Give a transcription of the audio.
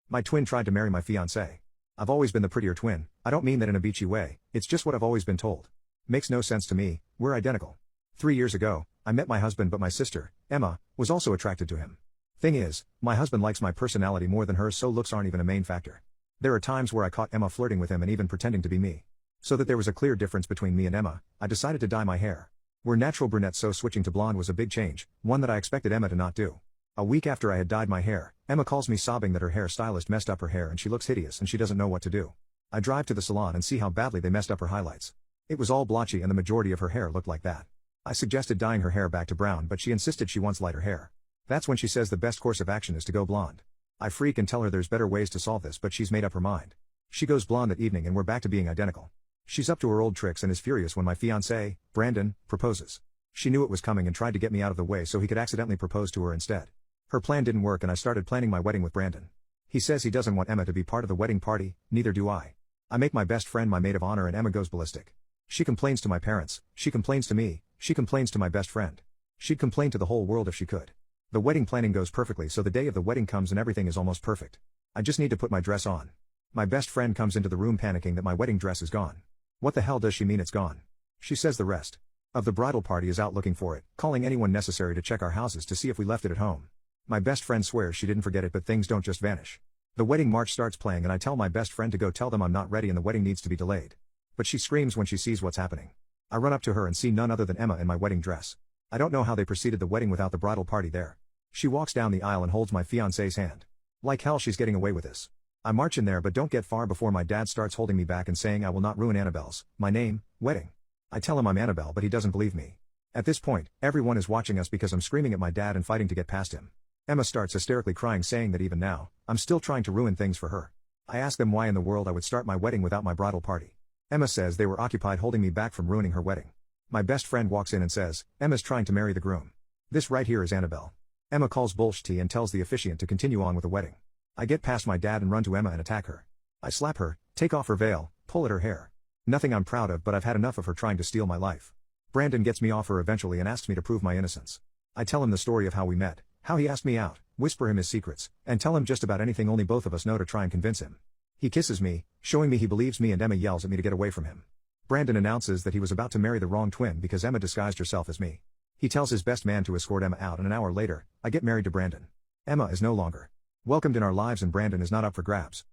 My twin tried to marry my fiancée. I've always been the prettier twin. I don't mean that in a beachy way, it's just what I've always been told. Makes no sense to me, we're identical. 3 years ago, I met my husband, but my sister, Emma, was also attracted to him. Thing is, my husband likes my personality more than hers, so looks aren't even a main factor. There are times where I caught Emma flirting with him and even pretending to be me. So that there was a clear difference between me and Emma, I decided to dye my hair. We're natural brunettes, so switching to blonde was a big change, one that I expected Emma to not do. A week after I had dyed my hair, Emma calls me sobbing that her hair stylist messed up her hair and she looks hideous and she doesn't know what to do. I drive to the salon and see how badly they messed up her highlights. It was all blotchy and the majority of her hair looked like that. I suggested dyeing her hair back to brown, but she insisted she wants lighter hair. That's when she says the best course of action is to go blonde. I freak and tell her there's better ways to solve this, but she's made up her mind. She goes blonde that evening and we're back to being identical. She's up to her old tricks and is furious when my fiancé, Brandon, proposes. She knew it was coming and tried to get me out of the way so he could accidentally propose to her instead. Her plan didn't work and I started planning my wedding with Brandon. He says he doesn't want Emma to be part of the wedding party, neither do I. I make my best friend my maid of honor and Emma goes ballistic. She complains to my parents, she complains to me, she complains to my best friend. She'd complain to the whole world if she could. The wedding planning goes perfectly, so the day of the wedding comes and everything is almost perfect. I just need to put my dress on. My best friend comes into the room panicking that my wedding dress is gone. What the hell does she mean it's gone? She says the rest of the bridal party is out looking for it, calling anyone necessary to check our houses to see if we left it at home. My best friend swears she didn't forget it, but things don't just vanish. The wedding march starts playing and I tell my best friend to go tell them I'm not ready and the wedding needs to be delayed. But she screams when she sees what's happening. I run up to her and see none other than Emma in my wedding dress. I don't know how they proceeded the wedding without the bridal party there. She walks down the aisle and holds my fiancé's hand. Like hell she's getting away with this. I march in there but don't get far before my dad starts holding me back and saying I will not ruin Annabelle's, my name, wedding. I tell him I'm Annabelle but he doesn't believe me. At this point, everyone is watching us because I'm screaming at my dad and fighting to get past him. Emma starts hysterically crying, saying that even now, I'm still trying to ruin things for her. I ask them why in the world I would start my wedding without my bridal party. Emma says they were occupied holding me back from ruining her wedding. My best friend walks in and says, Emma's trying to marry the groom. This right here is Annabelle. Emma calls bullshit and tells the officiant to continue on with the wedding. I get past my dad and run to Emma and attack her. I slap her, take off her veil, pull at her hair. Nothing I'm proud of, but I've had enough of her trying to steal my life. Brandon gets me off her eventually and asks me to prove my innocence. I tell him the story of how we met, how he asked me out, whisper him his secrets, and tell him just about anything only both of us know to try and convince him. He kisses me, showing me he believes me, and Emma yells at me to get away from him. Brandon announces that he was about to marry the wrong twin because Emma disguised herself as me. He tells his best man to escort Emma out and an hour later, I get married to Brandon. Emma is no longer welcomed in our lives and Brandon is not up for grabs.